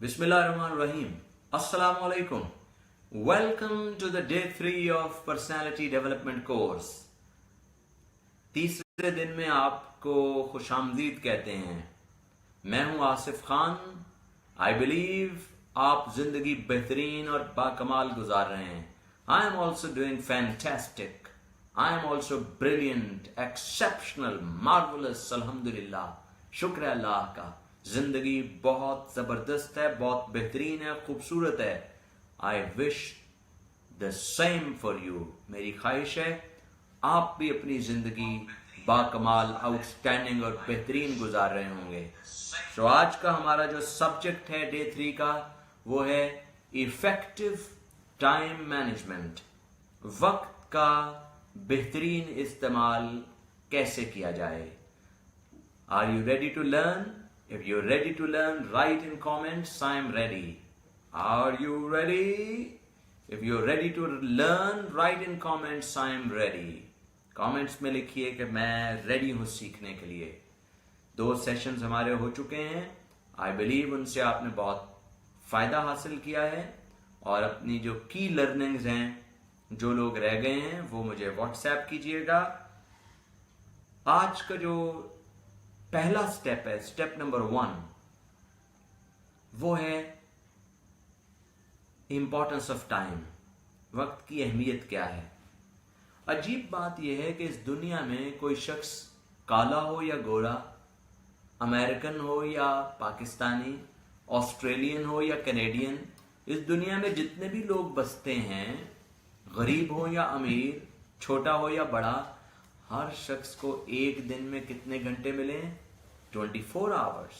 Bismillahirrahmanirrahim. Assalamu alaikum. Welcome to the day 3 of personality development course. तीसरे दिन में आपको खुशामदीद कहते हैं. मैं हूं आसिफ खान. I believe आप जिंदगी बेहतरीन और बाकमाल गुजार रहे हैं. I am also doing fantastic. I am also brilliant, exceptional, marvelous. Alhamdulillah. शुक्र अल्लाह का. जिंदगी बहुत जबरदस्त है, बहुत बेहतरीन है, खूबसूरत है. I wish the same for you. मेरी ख्वाहिश है आप भी अपनी जिंदगी बाकमाल, आउटस्टैंडिंग और बेहतरीन गुजार रहे होंगे. तो आज का हमारा जो सब्जेक्ट है डे 3 का, वो है इफेक्टिव टाइम मैनेजमेंट. वक्त का बेहतरीन इस्तेमाल कैसे किया जाए. Are you ready to learn? If you're ready to learn, write in comments, I am ready. Are you ready? If you're ready to learn, write in comments, I am ready. Comments में लिखिए कि मैं ready हूँ सीखने के लिए. 2 sessions हमारे हो चुके हैं. I believe उनसे आपने बहुत फ़ायदा हासिल किया है और अपनी जो की लर्निंग्स हैं, जो लोग रह गए हैं, वो मुझे व्हाट्सएप कीजिएगा. आज का जो पहला स्टेप है, स्टेप नंबर 1, वो है इंपॉर्टेंस ऑफ टाइम. वक्त की अहमियत क्या है. अजीब बात यह है कि इस दुनिया में कोई शख्स काला हो या गोरा, अमेरिकन हो या पाकिस्तानी, ऑस्ट्रेलियन हो या कैनेडियन, इस दुनिया में जितने भी लोग बसते हैं, गरीब हो या अमीर, छोटा हो या बड़ा, हर शख्स को एक दिन में कितने घंटे मिले? 24 आवर्स.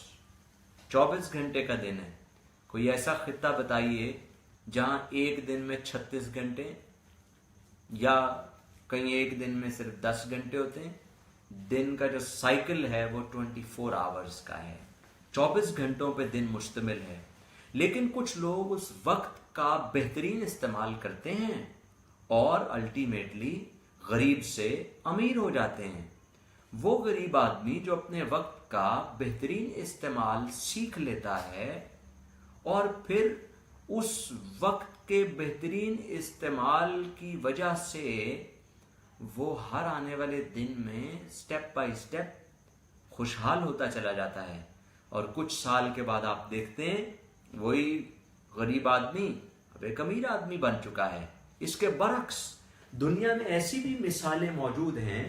24 घंटे का दिन है. कोई ऐसा खित्ता बताइए जहां एक दिन में 36 घंटे, या कहीं एक दिन में सिर्फ 10 घंटे होते हैं. दिन का जो साइकिल है वो 24 आवर्स का है. 24 घंटों पे दिन मुश्तमिल है. लेकिन कुछ लोग उस वक्त का बेहतरीन इस्तेमाल करते हैं और अल्टीमेटली गरीब से अमीर हो जाते हैं. वो गरीब आदमी जो अपने वक्त का बेहतरीन इस्तेमाल सीख लेता है और फिर उस वक्त के बेहतरीन इस्तेमाल की वजह से वो हर आने वाले दिन में स्टेप बाय स्टेप खुशहाल होता चला जाता है. और कुछ साल के बाद आप देखते हैं वही गरीब आदमी अब एक अमीर आदमी बन चुका है. इसके बरक्स दुनिया में ऐसी भी मिसालें मौजूद हैं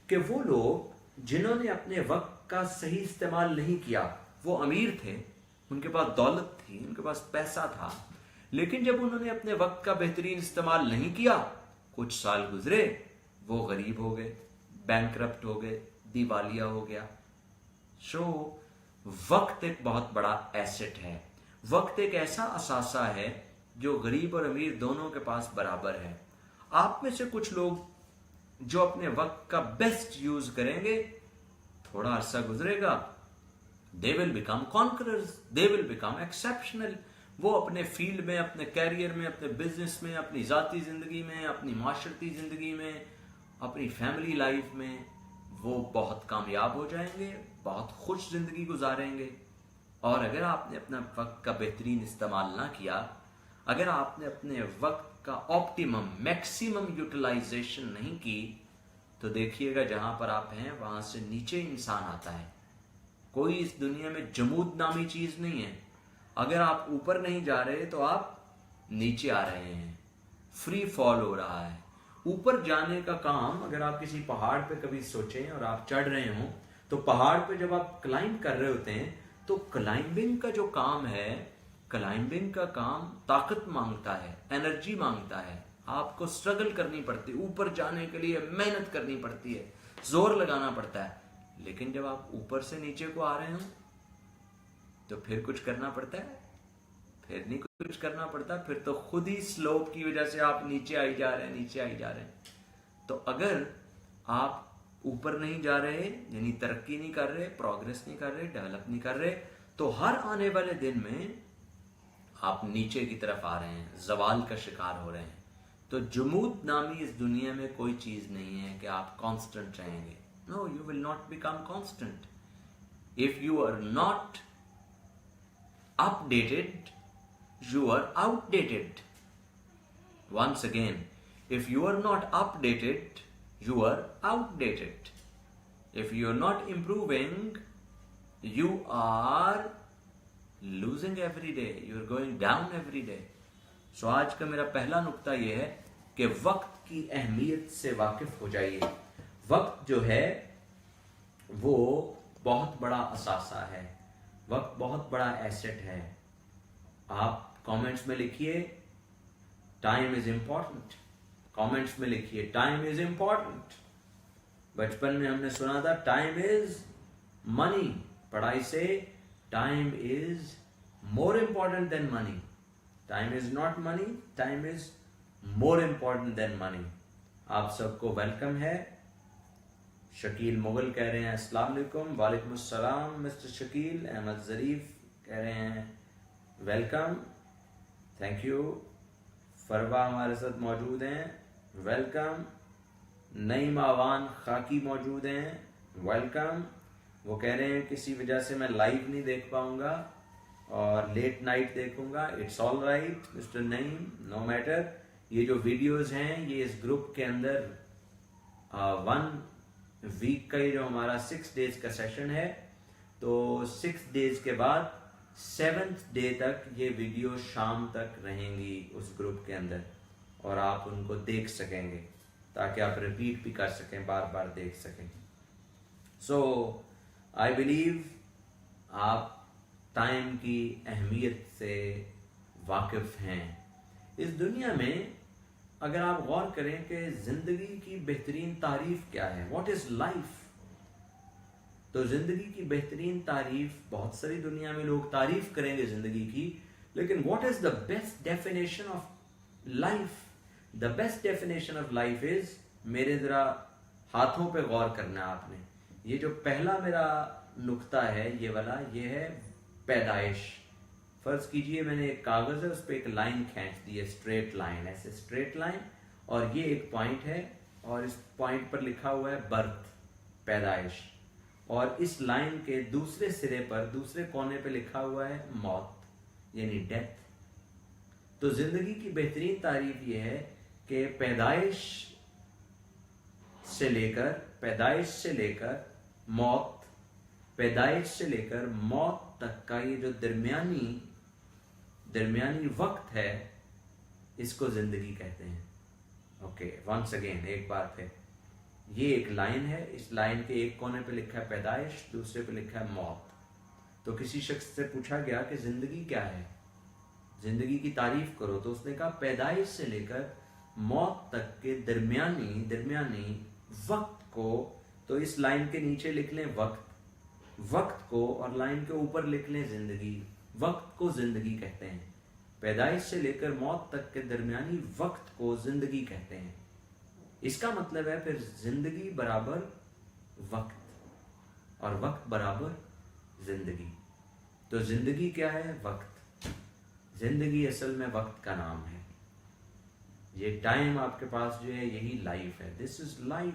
कि वो लोग जिन्होंने अपने वक्त का सही इस्तेमाल नहीं किया, वो अमीर थे, उनके पास दौलत थी, उनके पास पैसा था, लेकिन जब उन्होंने अपने वक्त का बेहतरीन इस्तेमाल नहीं किया, कुछ साल गुजरे, वो गरीब हो गए, बैंकरप्ट हो गए, दिवालिया हो गया. सो वक्त एक बहुत बड़ा एसेट है. वक्त एक ऐसा असासा है जो गरीब और अमीर दोनों के पास बराबर है. आप में से कुछ लोग जो अपने वक्त का बेस्ट यूज करेंगे, थोड़ा अरसा गुजरेगा, they will become conquerors, they will become exceptional. वो अपने फील्ड में, अपने कैरियर में, अपने बिजनेस में, अपनी जाती जिंदगी में, अपनी माशरती जिंदगी में, अपनी फैमिली लाइफ में वो बहुत कामयाब हो जाएंगे, बहुत खुश जिंदगी गुजारेंगे. और अगर आपने अपना वक्त का बेहतरीन इस्तेमाल ना किया, अगर आपने अपने वक्त का ऑप्टिमम, मैक्सिमम यूटिलाइजेशन नहीं की, तो देखिएगा जहां पर आप हैं वहां से नीचे इंसान आता है. कोई इस दुनिया में जमूद नामी चीज नहीं है. अगर आप ऊपर नहीं जा रहे तो आप नीचे आ रहे हैं. फ्री फॉल हो रहा है. ऊपर जाने का काम, अगर आप किसी पहाड़ पे कभी सोचें और आप चढ़ रहे हो, तो पहाड़ पे जब आप क्लाइंब कर रहे होते हैं, तो क्लाइंबिंग का जो काम है, क्लाइंबिंग का काम ताकत मांगता है, एनर्जी मांगता है. आपको स्ट्रगल करनी पड़ती है, ऊपर जाने के लिए मेहनत करनी पड़ती है, जोर लगाना पड़ता है. लेकिन जब आप ऊपर से नीचे को आ रहे हो तो फिर कुछ करना पड़ता है? फिर नहीं कुछ करना पड़ता. फिर तो खुद ही स्लोप की वजह से आप नीचे आई जा रहे हैं, नीचे आई जा रहे हैं. तो अगर आप ऊपर नहीं जा रहे, यानी तरक्की नहीं कर रहे, प्रोग्रेस नहीं कर रहे, डेवलप नहीं कर रहे, तो हर आने वाले दिन में आप नीचे की तरफ आ रहे हैं, जवाल का शिकार हो रहे हैं. तो जमूद नामी इस दुनिया में कोई चीज नहीं है कि आप कांस्टेंट रहेंगे. No, you will not become constant. If you are not updated, you are outdated. Once again, if you are not updated, you are outdated. If you are not improving, you are losing every day. You are going down every day. So आज का मेरा पहला नुक्ता यह है कि वक्त की अहमियत से वाकिफ हो जाइए. वक्त जो है वो बहुत बड़ा असासा है, वक्त बहुत बड़ा एसेट है. आप कमेंट्स में लिखिए टाइम इज इंपॉर्टेंट. कमेंट्स में लिखिए टाइम इज इंपॉर्टेंट. बचपन में हमने सुना था टाइम इज मनी. पढ़ाई से time is more important than money. Time is not money, time is more important than money. आप सबको वेलकम है. शकील मुगल कह रहे हैं अस्सलाम वालेकुम. वालेकुम अस्सलाम मिस्टर शकील. अहमद ज़रीफ कह रहे हैं वेलकम, थैंक यू. फरवा हमारे साथ मौजूद हैं, वेलकम. नईम आवान खाकी मौजूद हैं, वेलकम. वो कह रहे हैं किसी वजह से मैं लाइव नहीं देख पाऊंगा और लेट नाइट देखूंगा. It's all right mister Naeem, no matter. ये जो वीडियोस हैं ये इस ग्रुप के अंदर 1 वीक का, ये जो हमारा 6 डेज का सेशन है, तो 6 डेज के बाद 7th डे तक ये वीडियो शाम तक रहेंगी उस ग्रुप के अंदर और आप उनको देख सकेंगे ताकि आप रिपीट भी कर सकें, बार बार देख सकें. सो आई बिलीव आप टाइम की अहमियत से वाकिफ हैं. इस दुनिया में अगर आप गौर करें कि जिंदगी की बेहतरीन तारीफ क्या है, व्हाट इज लाइफ, तो जिंदगी की बेहतरीन तारीफ बहुत सारी दुनिया में लोग तारीफ करेंगे जिंदगी की, लेकिन what is the best definition of life? The best definition of life is, मेरे जरा हाथों पे गौर करना है आपने. ये जो पहला मेरा नुक्ता है ये वाला, ये है पैदाइश. फर्ज कीजिए मैंने एक कागज है, उस पर एक लाइन खींच दी है, स्ट्रेट लाइन, ऐसे स्ट्रेट लाइन, और ये एक पॉइंट है और इस पॉइंट पर लिखा हुआ है बर्थ, पैदाइश, और इस लाइन के दूसरे सिरे पर, दूसरे कोने पे लिखा हुआ है मौत, यानी डेथ. तो जिंदगी की बेहतरीन तारीफ ये है कि पैदाइश से लेकर मौत, पैदाइश से लेकर मौत तक का ये जो दरमियानी वक्त है, इसको जिंदगी कहते हैं. ओके, वंस अगेन, एक बार फिर, ये एक लाइन है, इस लाइन के एक कोने पे लिखा है पैदाइश, दूसरे पे लिखा है मौत. तो किसी शख्स से पूछा गया कि जिंदगी क्या है, जिंदगी की तारीफ करो, तो उसने कहा पैदाइश से लेकर मौत तक के दरमियानी वक्त को, तो इस लाइन के नीचे लिख लें वक्त को, और लाइन के ऊपर लिख लें जिंदगी. वक्त को जिंदगी कहते हैं. पैदाइश से लेकर मौत तक के दरमियानी वक्त को जिंदगी कहते हैं. इसका मतलब है फिर जिंदगी बराबर वक्त और वक्त बराबर जिंदगी. तो जिंदगी क्या है? वक्त. जिंदगी असल में वक्त का नाम है. ये टाइम आपके पास जो है यही लाइफ है. This is life.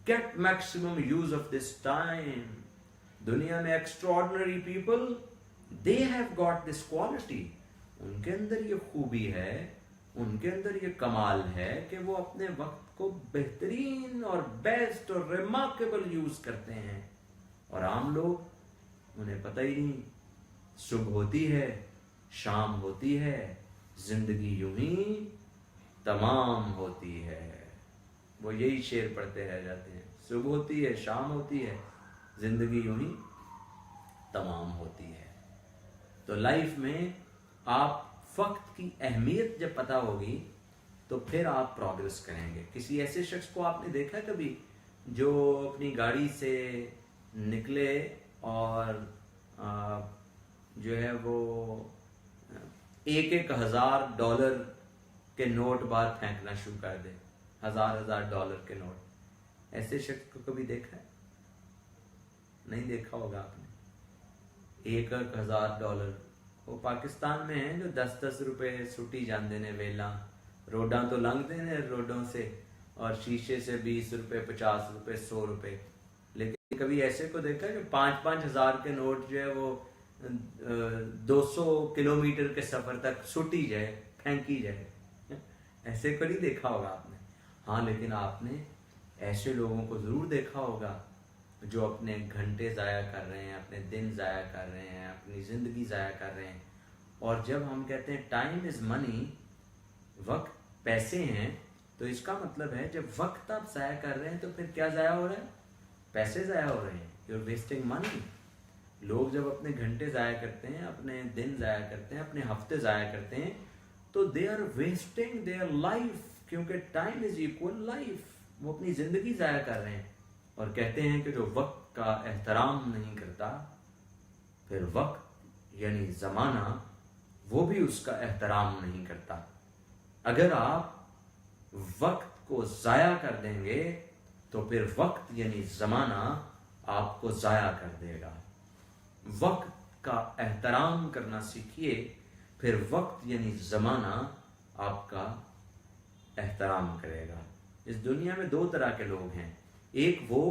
Get maximum use of this time. दुनिया में extraordinary people, they have got this quality. उनके अंदर ये खूबी है, उनके अंदर ये कमाल है कि वो अपने वक्त को बेहतरीन और बेस्ट और रिमार्केबल यूज करते हैं. और आम लोग, उन्हें पता ही नहीं, सुबह होती है, शाम होती है, जिंदगी यूं ही तमाम होती है. वो यही शेर पढ़ते रह जाते हैं, सुबह होती है, शाम होती है, जिंदगी यूं ही तमाम होती है. तो लाइफ में आप वक्त की अहमियत जब पता होगी तो फिर आप प्रोग्रेस करेंगे. किसी ऐसे शख्स को आपने देखा कभी जो अपनी गाड़ी से निकले और जो है वो $1,000 के नोट बाहर फेंकना शुरू कर दे, $1,000 के नोट? ऐसे शख्स को कभी देखा है? नहीं देखा होगा आपने. $1,000 वो पाकिस्तान में है जो 10-10 रुपए सुटी जाते ने वेला, रोडा तो लंघते ने रोडों से, और शीशे से 20 रुपए, 50 रुपए, 100 रुपए. लेकिन कभी ऐसे को देखा कि 5-5 हज़ार के नोट जो है वो 200 किलोमीटर के सफर तक सुटी जाए, फेंकी जाए। ऐसे कभी देखा होगा आपने? हाँ, लेकिन आपने ऐसे लोगों को जरूर देखा होगा जो अपने घंटे ज़ाया कर रहे हैं, अपने दिन ज़ाया कर रहे हैं, अपनी ज़िंदगी ज़ाया कर रहे हैं। और जब हम कहते हैं टाइम इज़ मनी, वक्त पैसे हैं, तो इसका मतलब है जब वक्त आप ज़ाया कर रहे हैं तो फिर क्या ज़ाया हो रहा है? पैसे ज़ाया हो रहे हैं। You are wasting money. लोग जब अपने घंटे ज़ाया करते हैं, अपने दिन ज़ाया करते हैं, अपने हफ्ते ज़ाया करते हैं, तो they are wasting their life, क्योंकि टाइम इज इक्वल लाइफ। वो अपनी ज़िंदगी ज़ाया कर रहे हैं। और कहते हैं कि जो वक्त का एहतराम नहीं करता, फिर वक्त यानी ज़माना वो भी उसका एहतराम नहीं करता। अगर आप वक्त को ज़ाया कर देंगे तो फिर वक्त यानी ज़माना आपको ज़ाया कर देगा। वक्त का एहतराम करना सीखिए, फिर वक्त यानी ज़माना आपका एहतराम करेगा। इस दुनिया में दो तरह के लोग हैं। एक वो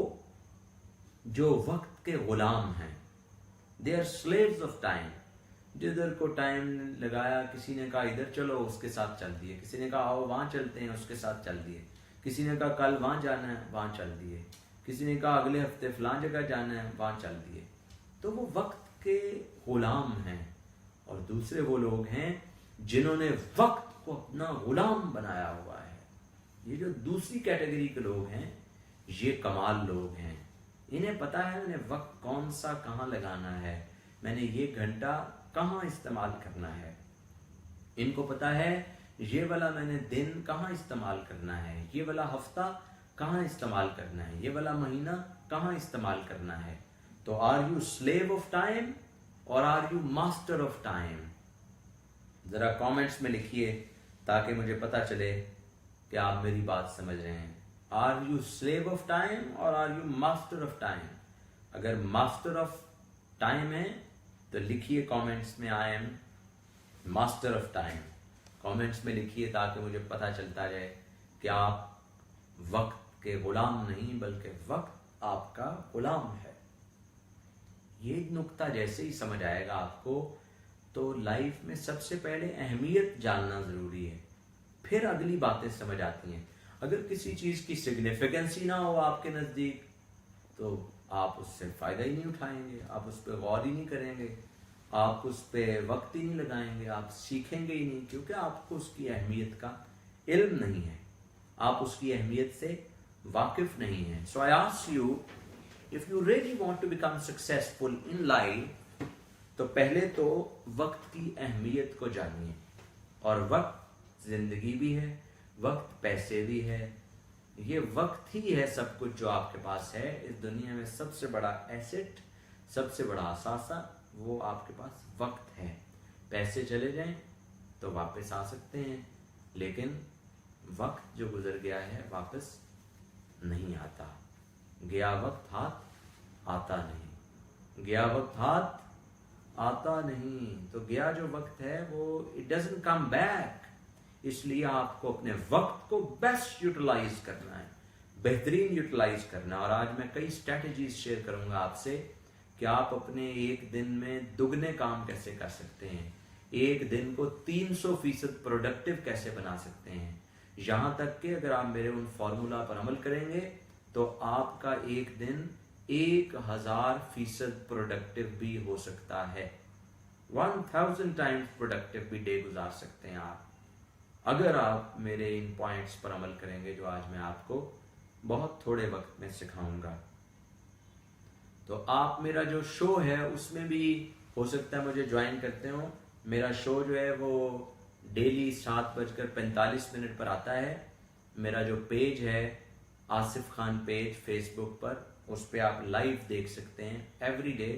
जो वक्त के गुलाम हैं, they are slaves of time. जिधर को टाइम लगाया, किसी ने कहा इधर चलो, उसके साथ चल दिए। किसी ने कहा आओ वहाँ चलते हैं, उसके साथ चल दिए। किसी ने कहा कल वहाँ जाना है, वहाँ चल दिए। किसी ने कहा अगले हफ्ते फलां जगह जाना है, वहाँ चल दिए। तो वो वक्त के गुलाम हैं। और दूसरे वो लोग हैं जिन्होंने वक्त को अपना गुलाम बनाया हुआ है। ये जो दूसरी कैटेगरी के लोग हैं, ये कमाल लोग हैं। इन्हें पता है मैंने वक्त कौन सा कहाँ लगाना है, मैंने ये घंटा कहाँ इस्तेमाल करना है। इनको पता है ये वाला मैंने दिन कहाँ इस्तेमाल करना है, ये वाला हफ्ता कहाँ इस्तेमाल करना है, ये वाला महीना कहाँ इस्तेमाल करना है। तो are you slave of time और are you master of time? जरा कमेंट्स में लिखिए ताकि मुझे पता चले कि आप मेरी बात समझ रहे हैं। Are you slave of time और are you master of time? अगर मास्टर ऑफ टाइम है तो लिखिए कमेंट्स में I am master of time. Comments में लिखिए ताकि मुझे पता चलता जाए कि आप वक्त के गुलाम नहीं बल्कि वक्त आपका गुलाम है। ये नुक्ता जैसे ही समझ आएगा आपको, तो लाइफ में सबसे पहले अहमियत जानना जरूरी है, फिर अगली बातें समझ आती हैं। अगर किसी चीज की सिग्निफिकेंस ही ना हो आपके नजदीक, तो आप उससे फायदा ही नहीं उठाएंगे, आप उस पर गौर ही नहीं करेंगे, आप उस पर वक्त ही नहीं लगाएंगे, आप सीखेंगे ही नहीं, क्योंकि आपको उसकी अहमियत का इल्म नहीं है, आप उसकी अहमियत से वाकिफ नहीं है। So I ask you, if you really want to become successful in life, तो पहले तो वक्त की अहमियत को जानिए। और वक्त जिंदगी भी है, वक्त पैसे भी है। ये वक्त ही है सब कुछ जो आपके पास है। इस दुनिया में सबसे बड़ा एसेट, सबसे बड़ा असासा वो आपके पास वक्त है। पैसे चले जाएं तो वापस आ सकते हैं, लेकिन वक्त जो गुजर गया है वापस नहीं आता। गया वक्त हाथ आता नहीं, गया वक्त हाथ आता नहीं। तो गया जो वक्त है वो इट डजंट कम बैक। इसलिए आपको अपने वक्त को बेस्ट यूटिलाइज करना है, बेहतरीन यूटिलाइज करना है। और आज मैं कई स्ट्रेटजीज शेयर करूंगा आपसे कि आप अपने एक दिन में दुगने काम कैसे कर सकते हैं, एक दिन को 300% प्रोडक्टिव कैसे बना सकते हैं। यहां तक कि अगर आप मेरे उन फॉर्मूला पर अमल करेंगे तो आपका एक दिन 1000% प्रोडक्टिव भी हो सकता है। 1000 टाइम्स प्रोडक्टिव भी डे गुजार सकते हैं आप, अगर आप मेरे इन पॉइंट्स पर अमल करेंगे जो आज मैं आपको बहुत थोड़े वक्त में सिखाऊंगा। तो आप मेरा जो शो है उसमें भी हो सकता है मुझे ज्वाइन करते हो। मेरा शो जो है वो डेली 7:45 पर आता है। मेरा जो पेज है आसिफ खान पेज फेसबुक पर, उस पर आप लाइव देख सकते हैं every day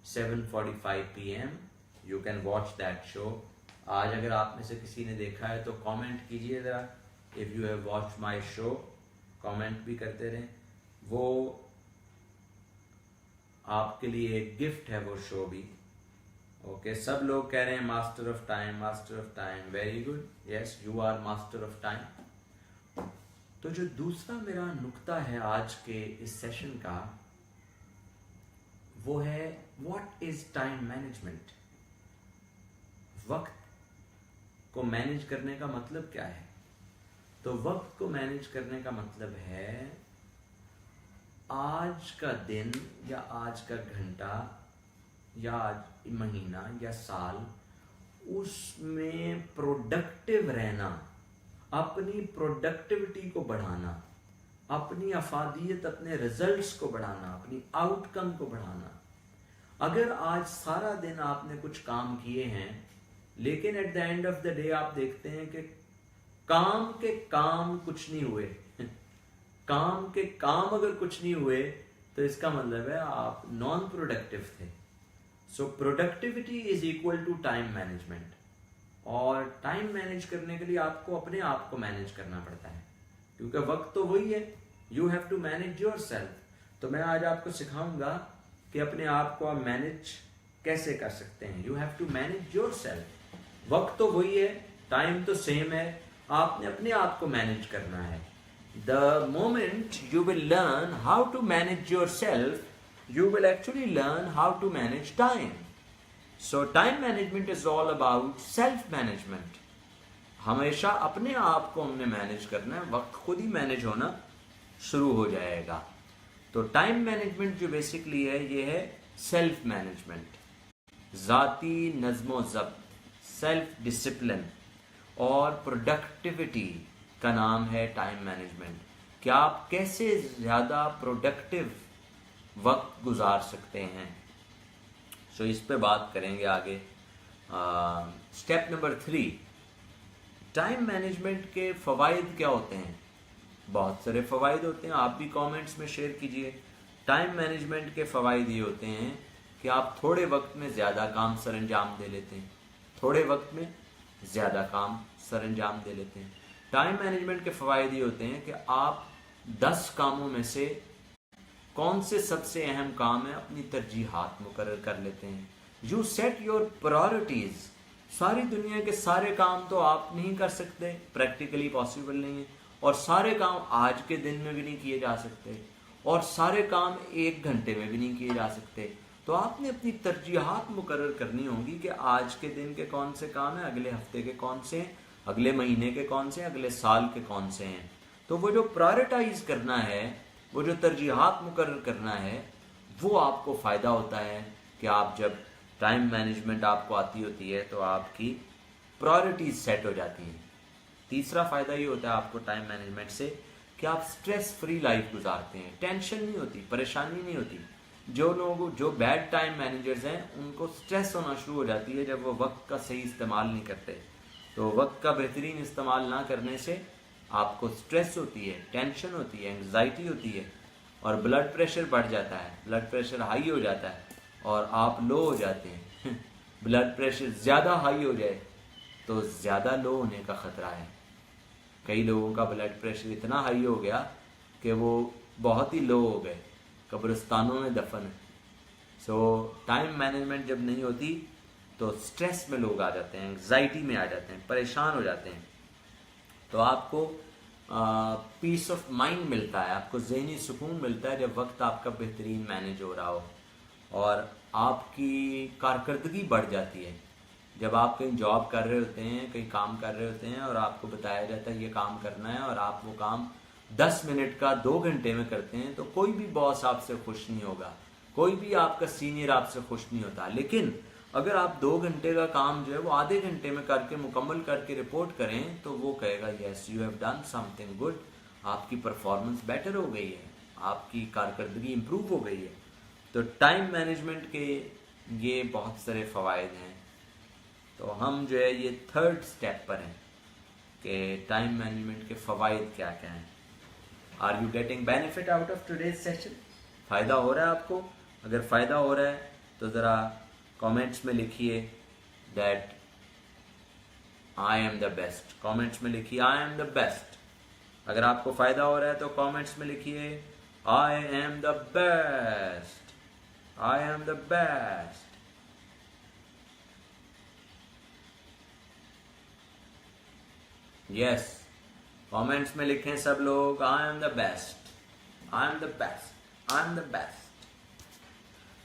7:45 PM। You can watch that show. आज अगर आप में से किसी ने देखा है तो कमेंट कीजिए ज़रा, if you have watch my show, comment भी करते रहें। वो आपके लिए एक गिफ्ट है वो शो भी। ओके, सब लोग कह रहे हैं master of time, master of time, very good, yes you are master of time. तो जो दूसरा मेरा नुक्ता है आज के इस सेशन का, वो है व्हाट इज टाइम मैनेजमेंट। वक्त को मैनेज करने का मतलब क्या है? तो वक्त को मैनेज करने का मतलब है आज का दिन या आज का घंटा या आज महीना या साल, उसमें प्रोडक्टिव रहना, अपनी प्रोडक्टिविटी को बढ़ाना, अपनी अफादियत, अपने रिजल्ट्स को बढ़ाना, अपनी आउटकम को बढ़ाना। अगर आज सारा दिन आपने कुछ काम किए हैं लेकिन at the end of the day आप देखते हैं कि काम के काम कुछ नहीं हुए काम के काम अगर कुछ नहीं हुए तो इसका मतलब है आप नॉन प्रोडक्टिव थे। So productivity is equal to time management. और टाइम मैनेज करने के लिए आपको अपने आप को मैनेज करना पड़ता है, क्योंकि वक्त तो वही है। You have to manage yourself. तो मैं आज आपको सिखाऊंगा कि अपने आप को आप मैनेज कैसे कर सकते हैं। You have to manage yourself. वक्त तो वही है, टाइम तो सेम है, आपने अपने आप को मैनेज करना है। The moment you will learn how to manage yourself, you will actually learn how to manage time. So time management is all about self management. हमेशा अपने आप को हमने मैनेज करना है, वक्त खुद ही मैनेज होना शुरू हो जाएगा। तो टाइम मैनेजमेंट जो बेसिकली है ये है सेल्फ मैनेजमेंट, ज़ाती नज़्मो ज़ब्त, सेल्फ डिसिप्लिन और प्रोडक्टिविटी का नाम है टाइम मैनेजमेंट। कि आप कैसे ज़्यादा प्रोडक्टिव वक्त गुजार सकते हैं। सो इस पे बात करेंगे आगे। स्टेप नंबर 3, टाइम मैनेजमेंट के फ़वाइद क्या होते हैं? बहुत सारे फ़वाइद होते हैं, आप भी कमेंट्स में शेयर कीजिए। टाइम मैनेजमेंट के फ़वाइद ये होते हैं कि आप थोड़े वक्त में ज़्यादा काम सरअंजाम दे लेते हैं, थोड़े वक्त में ज़्यादा काम सरअंजाम दे लेते हैं। टाइम मैनेजमेंट के फ़वाइद ये होते हैं कि आप 10 कामों में से कौन से सबसे अहम काम है अपनी तरजीहात मुकर्रर कर लेते हैं। You set your priorities. सारी दुनिया के सारे काम तो आप नहीं कर सकते, प्रैक्टिकली पॉसिबल नहीं है, और सारे काम आज के दिन में भी नहीं किए जा सकते, और सारे काम 1 घंटे में भी नहीं किए जा सकते। तो आपने अपनी तरजीहात मुकर्रर करनी होगी कि आज के दिन के कौन से काम हैं, अगले हफ्ते के कौन से हैं, अगले महीने के कौन से हैं, अगले साल के कौन से हैं। तो वो जो प्रायोरिटाइज करना है, वो जो तरजीहात मुकर्रर करना है, वो आपको फ़ायदा होता है कि आप जब टाइम मैनेजमेंट आपको आती होती है तो आपकी प्रायोरिटीज सेट हो जाती हैं। तीसरा फ़ायदा ये होता है आपको टाइम मैनेजमेंट से कि आप स्ट्रेस फ्री लाइफ गुजारते हैं, टेंशन नहीं होती, परेशानी नहीं होती। जो बैड टाइम मैनेजर्स हैं उनको स्ट्रेस होना शुरू हो जाती है जब वो वक्त का सही इस्तेमाल नहीं करते। तो वक्त का बेहतरीन इस्तेमाल ना करने से आपको स्ट्रेस होती है, टेंशन होती है, एंग्जाइटी होती है, और ब्लड प्रेशर बढ़ जाता है, ब्लड प्रेशर हाई हो जाता है और आप लो हो जाते हैं ब्लड प्रेशर ज़्यादा हाई हो जाए तो ज़्यादा लो होने का ख़तरा है। कई लोगों का ब्लड प्रेशर इतना हाई हो गया कि वो बहुत ही लो हो गए, कब्रिस्तानों में दफन है। सो टाइम मैनेजमेंट जब नहीं होती तो स्ट्रेस में लोग आ जाते हैं, एंग्जाइटी में आ जाते हैं, परेशान हो जाते हैं। तो आपको पीस ऑफ माइंड मिलता है, आपको ज़हनी सुकून मिलता है जब वक्त आपका बेहतरीन मैनेज हो रहा हो, और आपकी कारकर्दगी बढ़ जाती है। जब आप कहीं जॉब कर रहे होते हैं, कहीं काम कर रहे होते हैं और आपको बताया जाता है ये काम करना है और आप वो काम 10 मिनट का 2 घंटे में करते हैं, तो कोई भी बॉस आपसे खुश नहीं होगा, कोई भी आपका सीनियर आपसे खुश नहीं होता। लेकिन अगर आप 2 घंटे का काम जो है वो आधे घंटे में करके मुकम्मल करके रिपोर्ट करें तो वो कहेगा yes you have done something good, आपकी परफॉर्मेंस बेटर हो गई है, आपकी कारकर्दगी इम्प्रूव हो गई है। तो टाइम मैनेजमेंट के ये बहुत सारे फ़वाइद हैं। तो हम जो है ये 3rd स्टेप पर हैं कि टाइम मैनेजमेंट के फ़वाइद क्या क्या हैं। Are you getting benefit out of today's session? फ़ायदा हो रहा है आपको? अगर फ़ायदा हो रहा है तो ज़रा कमेंट्स में लिखिए that I am the best. Comments में लिखिए आई एम द बेस्ट। अगर आपको फ़ायदा हो रहा है तो कमेंट्स में लिखिए I am the best, I am the best. Yes, comments में लिखें सब लोग I am the best, I am the best, I am the best.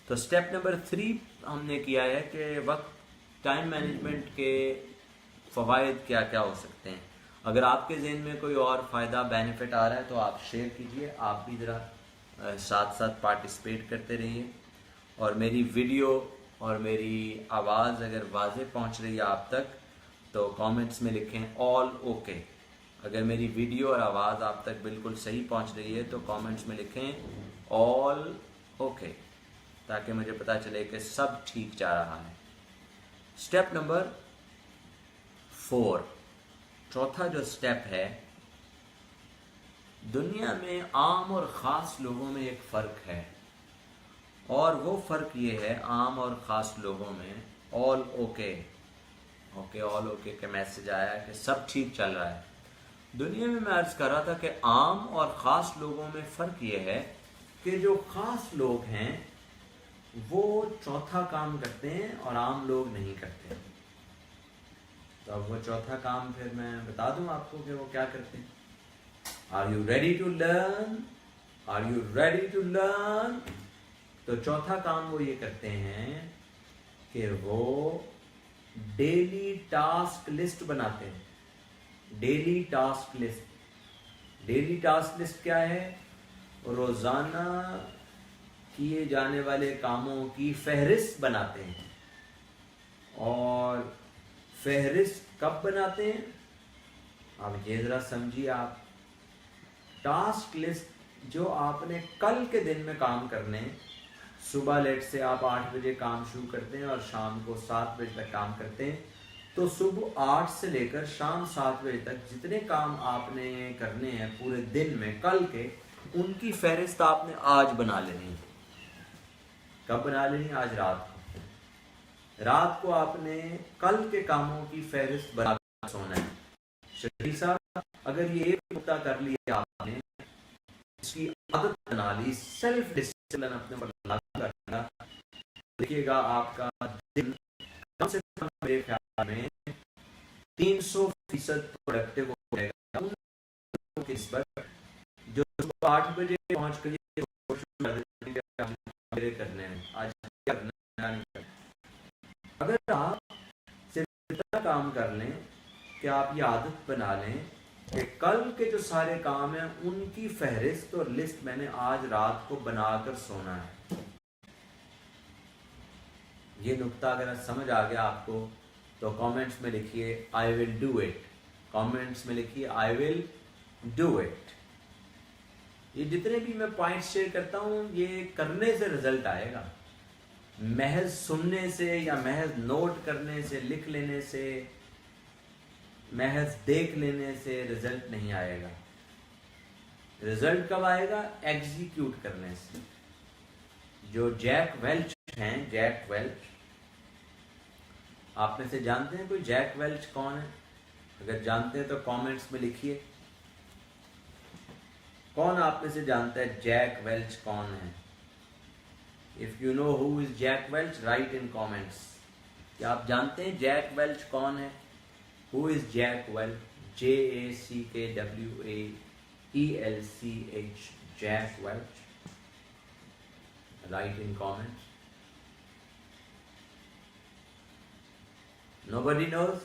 تو سٹیپ نمبر 3 ہم نے کیا ہے کہ وقت ٹائم مینجمنٹ کے فوائد کیا کیا ہو سکتے ہیں. اگر آپ کے ذہن میں کوئی اور فائدہ بینیفٹ آ رہا ہے تو آپ شیئر کیجئے، آپ بھی ذرا ساتھ ساتھ پارٹیسپیٹ کرتے رہیے. اور میری ویڈیو اور میری آواز اگر واضح پہنچ رہی ہے آپ تک تو کامنٹس میں لکھیں آل اوکے. اگر میری ویڈیو اور آواز آپ تک بالکل صحیح پہنچ رہی ہے تو کامنٹس میں لکھیں آل اوکے، تاکہ مجھے پتہ چلے کہ سب ٹھیک جا رہا ہے. سٹیپ نمبر 4، چوتھا جو سٹیپ ہے، دنیا میں عام اور خاص لوگوں میں ایک فرق ہے، اور وہ فرق یہ ہے عام اور خاص لوگوں میں آل اوکے آل اوکے کا میسج آیا ہے کہ سب ٹھیک چل رہا ہے. دنیا میں عرض کر رہا تھا کہ عام اور خاص لوگوں میں فرق یہ ہے کہ جو خاص لوگ ہیں وہ چوتھا کام کرتے ہیں اور عام لوگ نہیں کرتے. تو اب وہ چوتھا کام پھر میں بتا دوں آپ کو کہ وہ کیا کرتے ہیں. Are you ready to learn? Are you ready to learn? تو چوتھا کام وہ یہ کرتے ہیں کہ وہ ڈیلی ٹاسک لسٹ بناتے ہیں. Daily task list. Daily task list کیا ہے؟ روزانہ کیے جانے والے کاموں کی فہرست بناتے ہیں. اور فہرست کب بناتے ہیں؟ اب یہ ذرا سمجھیے آپ. ٹاسک لسٹ جو آپ نے کل کے دن میں کام کرنے، صبح لیٹ سے آپ 8 بجے کام شروع کرتے ہیں اور شام کو 7 بجے تک کام کرتے ہیں، تو صبح 8 سے لے کر شام 7 بجے تک جتنے کام آپ نے کرنے ہیں پورے دن میں کل کے، ان کی فہرست آپ نے آج بنا لینی ہے. کب بنا لینی؟ آج رات کو. رات کو آپ نے کل کے کاموں کی فہرست بنا کر سونا ہے. شریف صاحب، اگر یہ ایک نقطہ کر لیا آپ نے، اس کی عادت بنا لی، سیلف ڈسپلن اپنے پر لاگو کرنا، دیکھیے گا آپ کا دن کم سے کم میرے خیال میں 300% پروڈکٹیو ہو جائے گا. ان لوگوں کی نسبت جو صبح 8 بجے پہنچ کر میرے کرنے ہیں آج کرنا نہیں کرنا. اگر آپ صرف اتنا کام کر لیں کہ آپ یہ عادت بنا لیں کہ کل کے جو سارے کام ہیں ان کی فہرست اور لسٹ میں نے آج رات کو بنا کر سونا ہے. یہ نقطہ اگر سمجھ آ گیا آپ کو تو کامنٹس میں لکھیے I will do it. Comments میں لکھیے I will do it. یہ جتنے بھی میں پوائنٹس شیئر کرتا ہوں یہ کرنے سے رزلٹ آئے گا. محض سننے سے یا محض نوٹ کرنے سے، لکھ لینے سے، محض دیکھ لینے سے رزلٹ نہیں آئے گا. رزلٹ کب آئے گا؟ ایگزیکیوٹ کرنے سے. جو جیک ویلچ ہیں، جیک ویلچ، آپ میں سے جانتے ہیں کوئی جیک ویلچ کون ہے؟ اگر جانتے ہیں تو کامنٹس میں لکھیے. کون آپ میں سے جانتا ہے جیک ویلچ کون ہے؟ If you know who is Jack Welch, write in comments. کیا آپ جانتے ہیں جیک ویلچ کون ہے؟ Who is Jack Welch? Jackwelch. Jack Welch. Write in comments. Nobody knows?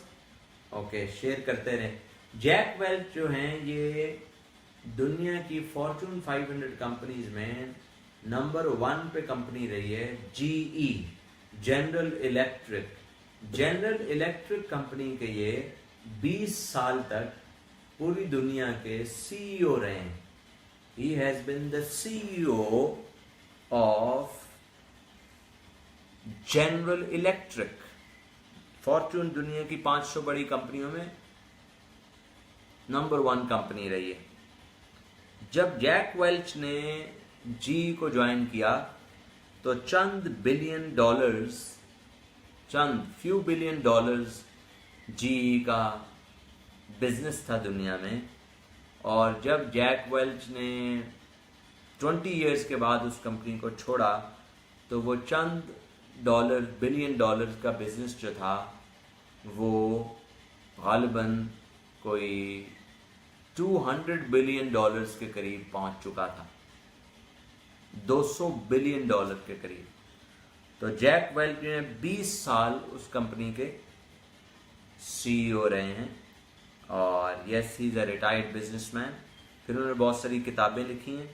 Okay, share کرتے رہیں. جیک ویلچ جو ہیں یہ دنیا کی فارچون 500 کمپنیز میں نمبر 1 پہ کمپنی رہی ہے. G E, general electric. General electric company کے یہ 20 سال تک پوری دنیا کے سی ای او رہے ہیں. He has been the CEO of General Electric. Fortune دنیا کی 500 بڑی کمپنیوں میں نمبر 1 کمپنی رہی ہے. جب جیک ویلچ نے جی کو جوائن کیا تو چند فیو بلین ڈالرز جی کا بزنس تھا دنیا میں. اور جب جیک ویلچ نے 20 ایئرز کے بعد اس کمپنی کو چھوڑا تو وہ چند بلین ڈالرز کا بزنس جو تھا وہ غالباً کوئی 200 بلین ڈالرز کے قریب پہنچ چکا تھا. 200 بلین ڈالر کے قریب. تو جیک ویلچ جو ہیں 20 سال اس کمپنی کے CEO رہے ہیں، اور یس ہی از اے ریٹائرڈ بزنس مین. پھر انہوں نے بہت ساری کتابیں لکھی ہیں.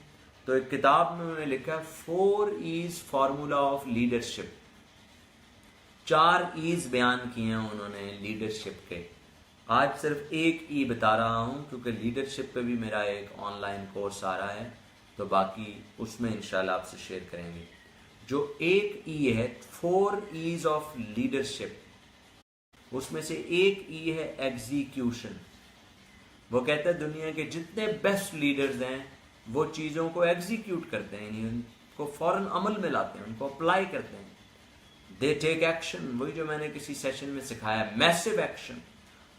تو ایک کتاب میں انہوں نے لکھا ہے 4 E's formula of leadership. 4 E's بیان کیے ہیں انہوں نے لیڈرشپ کے. آج صرف ایک ای بتا رہا ہوں کیونکہ لیڈرشپ پہ بھی میرا ایک آن لائن کورس آ رہا ہے، تو باقی اس میں انشاءاللہ آپ سے شیئر کریں گے. جو ایک ای ہے 4 E's آف لیڈرشپ، اس میں سے ایک ای ہے ایگزیکیوشن. وہ کہتا ہے دنیا کے جتنے بیسٹ لیڈرز ہیں وہ چیزوں کو ایگزیکیوٹ کرتے ہیں، یعنی ان کو فوراً عمل میں لاتے ہیں، ان کو اپلائی کرتے ہیں. دے ٹیک ایکشن، وہی جو میں نے کسی سیشن میں سکھایا، میسو ایکشن،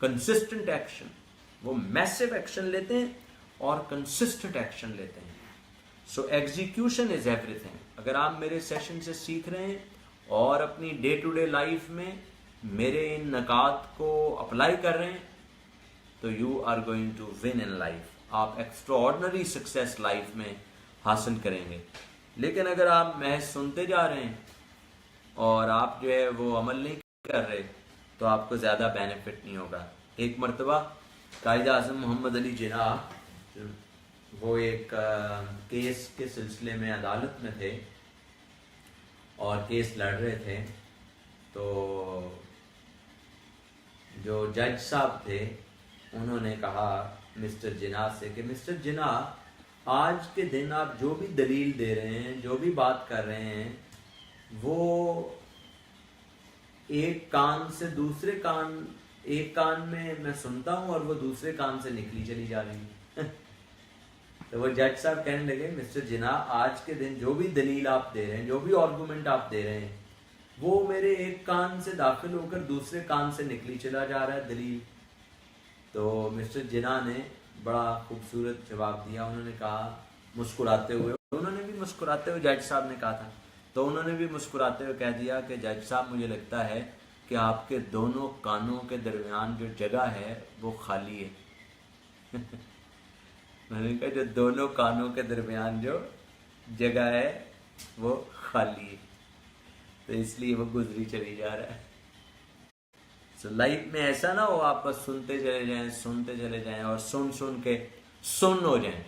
کنسسٹنٹ ایکشن. وہ میسو ایکشن لیتے ہیں اور کنسسٹنٹ ایکشن لیتے ہیں. سو ایگزیکیوشن از ایوری تھنگ. اگر آپ میرے سیشن سے سیکھ رہے ہیں اور اپنی ڈے ٹو ڈے لائف میں میرے ان نکات کو اپلائی کر رہے ہیں تو you are going to win in life. آپ ایکسٹرا آرڈنری سکسیس لائف میں حاصل کریں گے. لیکن اگر آپ محض سنتے جا رہے ہیں اور آپ جو ہے وہ عمل نہیں کر رہے تو آپ کو زیادہ بینیفٹ نہیں ہوگا. ایک مرتبہ قائد اعظم محمد علی جناح وہ ایک کیس کے سلسلے میں عدالت میں تھے اور کیس لڑ رہے تھے. تو جو جج صاحب تھے انہوں نے کہا مسٹر جناح سے کہ مسٹر جناح آج کے دن آپ جو بھی دلیل دے رہے ہیں، جو بھی بات کر رہے ہیں، وہ ایک کان سے دوسرے کان، ایک کان میں سنتا ہوں اور وہ دوسرے کان سے نکلی چلی جا رہی ہے. تو وہ جج صاحب کہنے لگے مسٹر جناح آج کے دن جو بھی دلیل آپ دے رہے ہیں، جو بھی آرگومنٹ آپ دے رہے ہیں، وہ میرے ایک کان سے داخل ہو کر دوسرے کان سے نکلی چلا جا رہا ہے دلیل. تو مسٹر جناح نے بڑا خوبصورت جواب دیا. انہوں نے کہا مسکراتے ہوئے، انہوں نے بھی مسکراتے ہوئے جج صاحب نے کہا تھا، تو انہوں نے بھی مسکراتے ہوئے کہہ دیا کہ جج صاحب مجھے لگتا ہے کہ آپ کے دونوں کانوں کے درمیان جو جگہ ہے وہ خالی ہے. میں نے کہا جو دونوں کانوں کے درمیان جو جگہ ہے وہ خالی ہے، تو اس لیے وہ گزری چلی جا رہا ہے. سو لائف میں ایسا نہ ہو آپ بس سنتے چلے جائیں اور سن کے سن ہو جائیں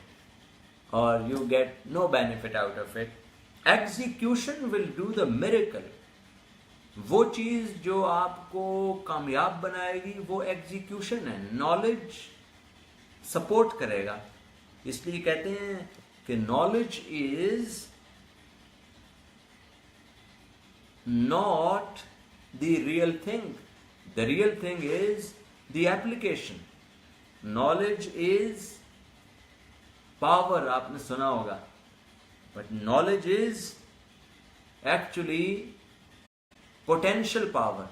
اور you get no benefit out of it. Execution will do the miracle. وہ چیز جو آپ کو کامیاب بنائے گی وہ ایگزیکیوشن ہے. نالج سپورٹ کرے گا. اس لیے کہتے ہیں کہ knowledge is not the real thing. The real thing is the application. Knowledge is power. آپ نے سنا ہوگا. But knowledge is actually potential power.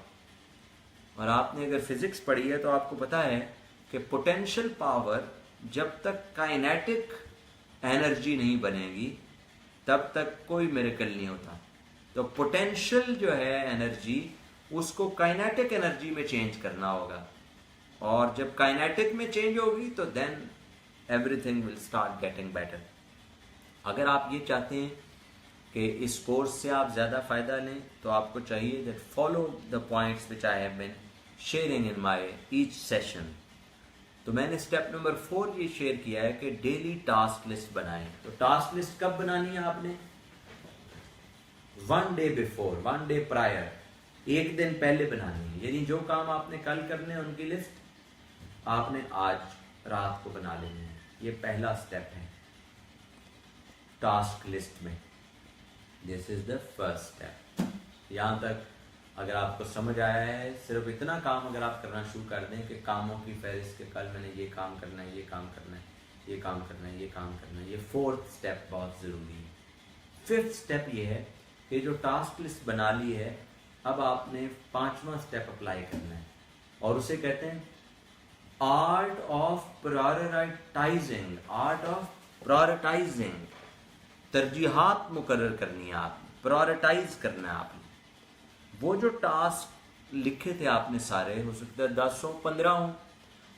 اور آپ نے اگر فزکس پڑھی ہے تو آپ کو پتا ہے کہ potential power جب تک کائنیٹک انرجی نہیں بنے گی تب تک کوئی میریکل نہیں ہوتا. تو پوٹینشل جو ہے انرجی، اس کو کائنیٹک انرجی میں چینج کرنا ہوگا، اور جب کائنیٹک میں چینج ہوگی تو then everything will start getting better. اگر آپ یہ چاہتے ہیں کہ اس کورس سے آپ زیادہ فائدہ لیں تو آپ کو چاہیے that follow the points which I have been sharing in my each session. تو میں نے اسٹیپ نمبر 4 یہ شیئر کیا ہے کہ ڈیلی ٹاسک لسٹ بنائیں. تو ٹاسک لسٹ کب بنانی ہے آپ نے؟ 1 day before, 1 day prior. ایک دن پہلے بنانی ہے. یعنی جو کام آپ نے کل کرنے ہیں ان کی لسٹ آپ نے آج رات کو بنا لینی ہے. یہ پہلا سٹیپ ہے ٹاسک لسٹ میں. دس از دا فرسٹ سٹیپ. یہاں تک اگر آپ کو سمجھ آیا ہے، صرف اتنا کام اگر آپ کرنا شروع کر دیں کہ کاموں کی فہرست کے کل میں نے یہ کام کرنا ہے، یہ کام کرنا ہے، یہ کام کرنا ہے، یہ کام کرنا ہے. یہ 4th سٹیپ بہت ضروری ہے. 5th سٹیپ یہ ہے کہ جو ٹاسک لسٹ بنا لی ہے اب آپ نے 5واں سٹیپ اپلائی کرنا ہے، اور اسے کہتے ہیں art of prioritising. Art of prioritising. ترجیحات مقرر کرنی ہے آپ نے، پرائورٹائز کرنا ہے آپ نے. وہ جو ٹاسک لکھے تھے آپ نے سارے، ہو سکتا ہے 10 ہوں 15 ہوں،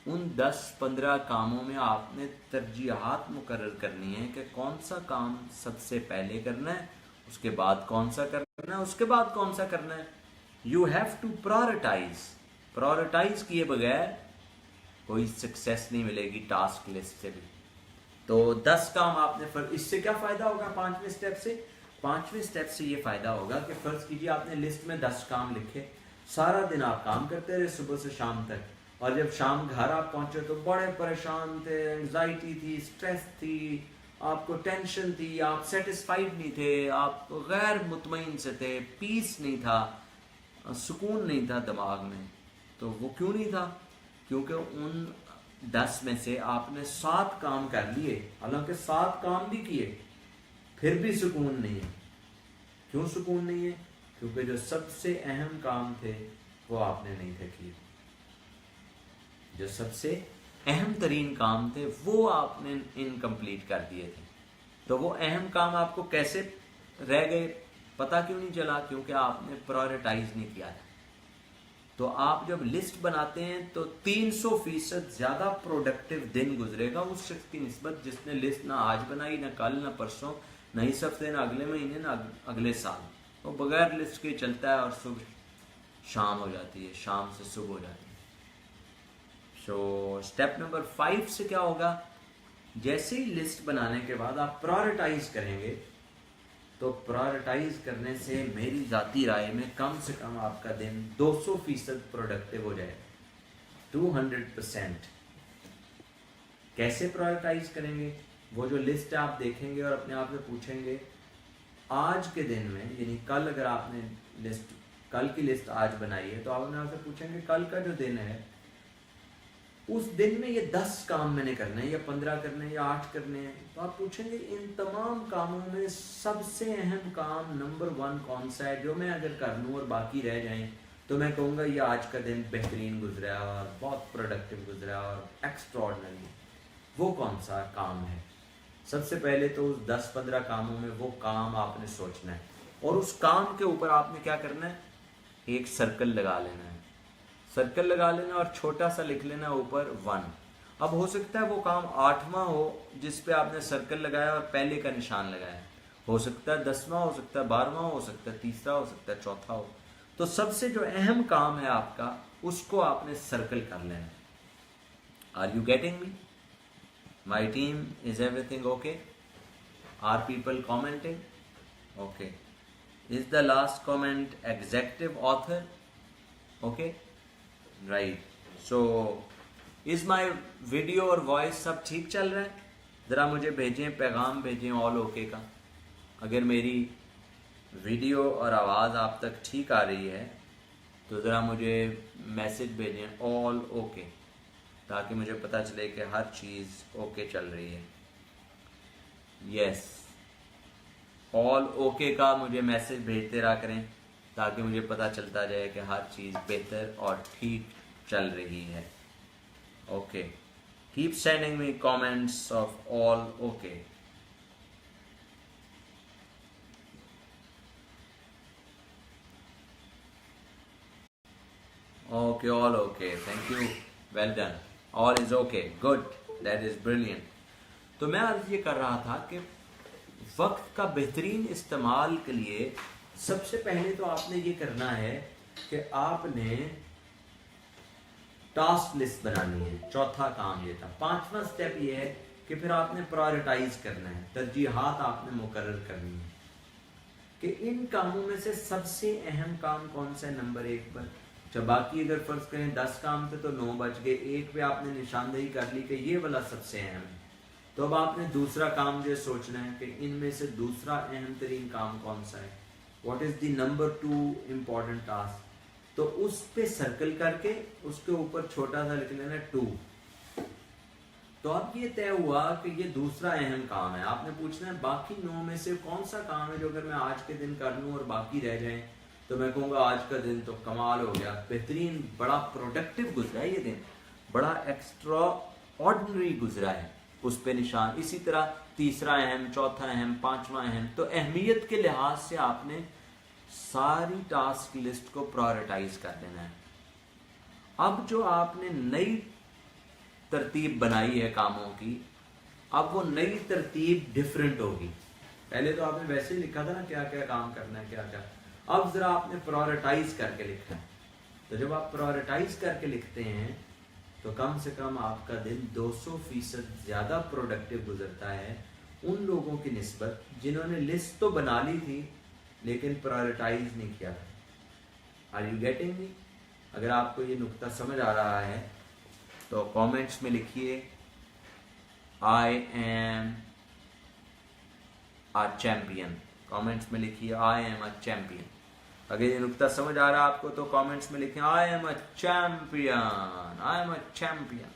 ان 10-15 کاموں میں آپ نے ترجیحات مقرر کرنی ہے کہ کون سا کام سب سے پہلے کرنا ہے، اس کے بعد کون سا کرنا करना है, उसके बाद कौन सा करना है। यू हैव टू प्रायोरिटाइज किए बगैर कोई सक्सेस नहीं मिलेगी टास्क लिस्ट से भी। तो 10 काम आपने इससे क्या फायदा होगा पांचवें स्टेप से ये फायदा होगा कि फर्ज कीजिए आपने लिस्ट में 10 काम लिखे, सारा दिन आप काम करते रहे सुबह से शाम तक, और जब शाम घर आप पहुंचे तो बड़े परेशान थे, एंजाइटी थी, स्ट्रेस थी, आपको टेंशन थी, आप सेटिस्फाइड नहीं थे, आप गैर मुतमईन से थे, पीस नहीं था, सुकून नहीं था दिमाग में। तो वो क्यों नहीं था? क्योंकि उन 10 में से आपने 7 काम कर लिए, हालांकि 7 काम भी किए, फिर भी सुकून नहीं है। क्यों सुकून नहीं है? क्योंकि जो सबसे अहम काम थे वो आपने नहीं थे किए। जो सबसे अहम तरीन काम थे वो आपने इनकम्प्लीट कर दिए थे। तो वो अहम काम आपको कैसे रह गए पता क्यों नहीं चला? क्योंकि आपने प्रायोरिटाइज नहीं किया था। तो आप जब लिस्ट बनाते हैं तो 300% ज्यादा प्रोडक्टिव दिन गुजरेगा उस शख्स की निस्बत जिसने लिस्ट ना आज बनाई, ना कल, ना परसों, ना इस हफ्ते, ना अगले महीने, ना अगले साल। वो बगैर लिस्ट के चलता है और सुबह शाम हो जाती है, शाम से सुबह हो जाती है। सो स्टेप नंबर 5 से क्या होगा? जैसे ही लिस्ट बनाने के बाद आप प्रायोरिटाइज करेंगे, तो प्रायोरिटाइज करने से मेरी जाती राय में कम से कम आपका दिन 200% प्रोडक्टिव हो जाएगा, 200%। कैसे प्रायोरिटाइज करेंगे? वो जो लिस्ट आप देखेंगे और अपने आप से पूछेंगे आज के दिन में, यानी कल अगर आपने कल की लिस्ट आज बनाई है तो आप अपने आप से पूछेंगे कल का जो दिन है उस दिन में ये 10 काम मैंने करने हैं, या 15 करने हैं, या 8 करने हैं। तो आप पूछेंगे इन तमाम कामों में सबसे अहम काम नंबर 1 कौन सा है, जो मैं अगर कर लूँ और बाकी रह जाएं तो मैं कहूँगा ये आज का दिन बेहतरीन गुजरा और बहुत प्रोडक्टिव गुजरा और एक्स्ट्रॉर्डिनरी। वो कौन सा काम है? सबसे पहले तो उस 10-15 कामों में वो काम आपने सोचना है, और उस काम के ऊपर आपने क्या करना है? एक सर्कल लगा लेना है। सर्कल लगा लेना और छोटा सा लिख लेना ऊपर 1। अब हो सकता है वो काम 8वां हो जिस पे आपने सर्कल लगाया और पहले का निशान लगाया, हो सकता है 10वां, हो सकता है 12वां, हो सकता है 3रा, हो सकता है 4था हो। तो सबसे जो अहम काम है आपका उसको आपने सर्कल कर लेना। Are you getting me? My team, is everything okay? Are people commenting? Okay. Is the last comment executive author? Okay, right. So is my video और वॉइस सब ठीक चल रहा है? ज़रा मुझे भेजें, पैगाम भेजें ऑल ओके का। अगर मेरी वीडियो और आवाज़ आप तक ठीक आ रही है तो ज़रा मुझे मैसेज भेजें ऑल ओके, ताकि मुझे पता चले कि हर चीज़ ओके चल रही है। यस, ऑल ओके का मुझे मैसेज भेजते रहा करें ताकि मुझे पता चलता जाए कि हर चीज़ बेहतर और ठीक चल रही है। Okay, keep sending me comments of all okay. Okay, all okay, thank you, well done, all is okay, good, that is brilliant. तो मैं अर्ज ये कर रहा था कि वक्त का बेहतरीन इस्तेमाल के लिए सबसे पहले तो आपने ये करना है कि आपने टास्क लिस्ट बनानी है। चौथा काम ये था। 5वां स्टेप ये है कि फिर आपने प्रायोरिटाइज करना है, तरजीहात आपने मुकर्रर करनी है कि इन कामों में से सबसे अहम काम कौन सा है नंबर 1 पर। जब बाकी अगर फर्ज करें 10 काम थे तो 9 बच गए, 1 पे आपने निशानदेही कर ली कि ये वाला सबसे अहम है। तो अब आपने दूसरा काम जो सोचना है कि इनमें से दूसरा अहम तरीन काम कौन सा है, what is the number 2 important task. तो उस पे सर्कल करके उसके ऊपर छोटा सा लिख लेना 2। तो अब ये तय हुआ कि ये दूसरा अहम काम है। आपने पूछना है बाकी 9 में से कौन सा काम है जो अगर मैं आज के दिन कर लूं और बाकी रह जाए तो मैं कहूँगा आज का दिन तो कमाल हो गया, बेहतरीन, बड़ा प्रोडक्टिव गुजरा है ये दिन, बड़ा एक्स्ट्रा ऑर्डिनरी गुजरा है, उस पे निशान। इसी तरह तीसरा अहम, चौथा अहम, 5वां अहम। तो अहमियत के लिहाज से आपने सारी टास्क लिस्ट को प्रायोरिटाइज कर देना है। अब जो आपने नई तरतीब बनाई है कामों की, अब वो नई तरतीब डिफरेंट होगी। पहले तो आपने वैसे ही लिखा था ना क्या क्या काम करना है, क्या क्या। अब जरा आपने प्रायोरिटाइज करके लिखना है। तो जब आप प्रायोरिटाइज करके लिखते हैं तो कम से कम आपका दिन 200% ज्यादा प्रोडक्टिव गुजरता है उन लोगों की निस्बत जिन्होंने लिस्ट तो बना ली थी लेकिन प्रायोरिटाइज नहीं किया था। Are you getting me? अगर आपको ये नुक्ता समझ आ रहा है तो कमेंट्स में लिखिए आई एम अ चैंपियन। कमेंट्स में लिखिए आई एम अ चैंपियन। अगर ये नुक्ता समझ आ रहा है आपको तो कमेंट्स में लिखें I am a champion, I am a champion.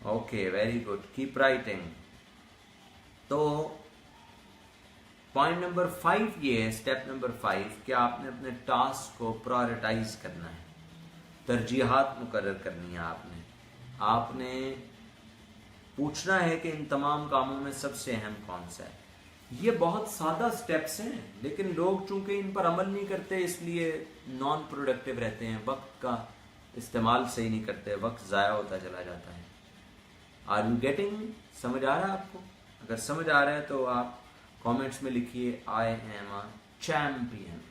Okay, very good, keep writing. तो पॉइंट नंबर 5 ये है, स्टेप नंबर 5 कि आपने अपने टास्क को प्रायोरिटाइज करना है, तरजीहात मुकर्रर करनी है। आपने पूछना है कि इन तमाम कामों में सबसे अहम कौन सा है। ये बहुत सादा स्टेप्स हैं लेकिन लोग चूंकि इन पर अमल नहीं करते इसलिए नॉन प्रोडक्टिव रहते हैं, वक्त का इस्तेमाल सही नहीं करते, वक्त ज़ाया होता चला जाता है। Are you getting? समझ आ रहा है आपको? अगर समझ आ रहा है तो आप कमेंट्स में लिखिए आई एम अ चैंपियन।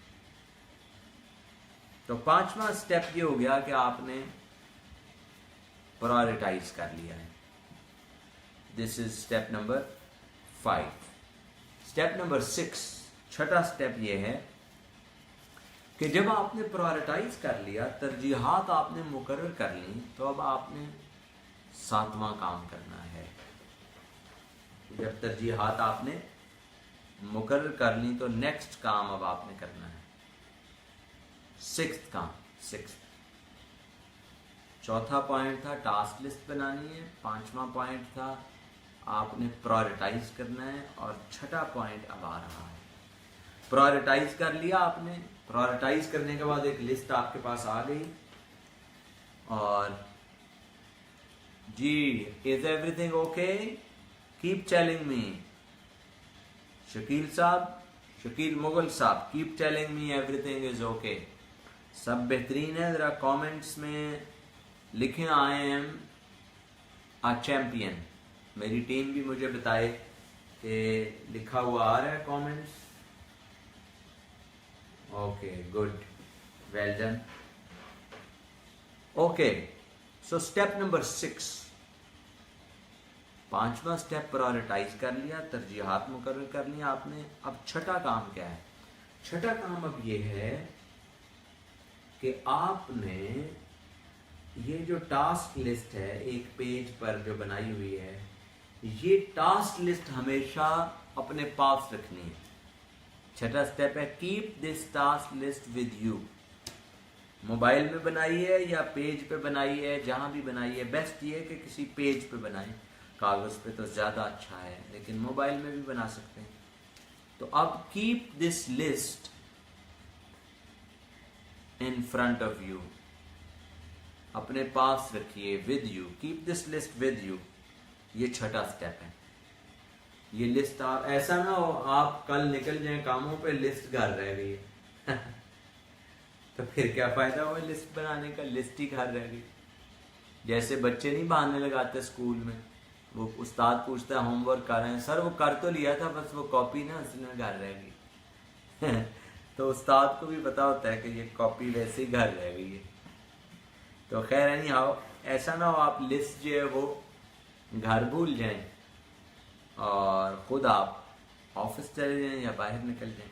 तो 5वां स्टेप ये हो गया कि आपने प्रायोरिटाइज कर लिया है। This is step number 5। Step number 6, छठा स्टेप ये है कि जब आपने प्रायोरिटाइज कर लिया, तरजीहात आपने मुकर्रर कर ली, तो अब आपने 7वां काम करना है। जब तरजीहात आपने मुकर्रर कर ली तो नेक्स्ट काम अब आपने करना है 6th काम। 6 चौथा पॉइंट था टास्क लिस्ट बनानी है, 5वां पॉइंट था आपने प्रायोरिटाइज करना है, और छठा पॉइंट अब आ रहा है। प्रायोरिटाइज कर लिया आपने, प्रायोरिटाइज करने के बाद एक लिस्ट आपके पास आ गई, और जी is everything okay? Keep telling me. Shakeel sahab, Shakeel Mughal sahab, keep telling me everything is okay. सब बेहतरीन है? जरा कमेंट्स में लिखें आई एम अ चैंपियन। मेरी टीम भी मुझे बताए कि लिखा हुआ आ रहा है comments. Okay, good, well done. Okay, so step number 6, 5वां स्टेप प्रायोरिटाइज कर लिया, तरजीहात मुकर्रर कर लिया आपने। अब छठा काम क्या है? छठा काम अब ये है कि आपने ये जो टास्क लिस्ट है एक पेज पर जो बनाई हुई है, ये टास्क लिस्ट हमेशा अपने पास रखनी है। छठा स्टेप है keep this task list with you. Mobile में बनाई है या पेज पे बनाई है, जहां भी बनाई है, बेस्ट ये है कि किसी पेज पे बनाएं। कागज पे तो ज्यादा अच्छा है लेकिन मोबाइल में भी बना सकते हैं। तो अब keep this list in front of you, अपने पास रखिए, with you, keep this list with you. ये छठा स्टेप है। ये लिस्ट आप ऐसा ना हो आप कल निकल जाएं कामों पे, लिस्ट घर रह गई है तो फिर क्या फायदा हुआ लिस्ट बनाने का, लिस्ट ही घर रह गई। जैसे बच्चे नहीं बहाने लगाते स्कूल में, वो उस्ताद पूछता है होमवर्क कर रहे हैं, सर वो कर तो लिया था बस वो कॉपी ना उसमें घर रह गई तो उस्ताद को भी पता होता है कि ये कॉपी वैसे ही घर रह गई है। तो खैर नहीं आओ, ऐसा ना हो आप लिस्ट जो है वो घर भूल जाएं और खुद आप ऑफिस चले जाएं या बाहर निकल जाएं।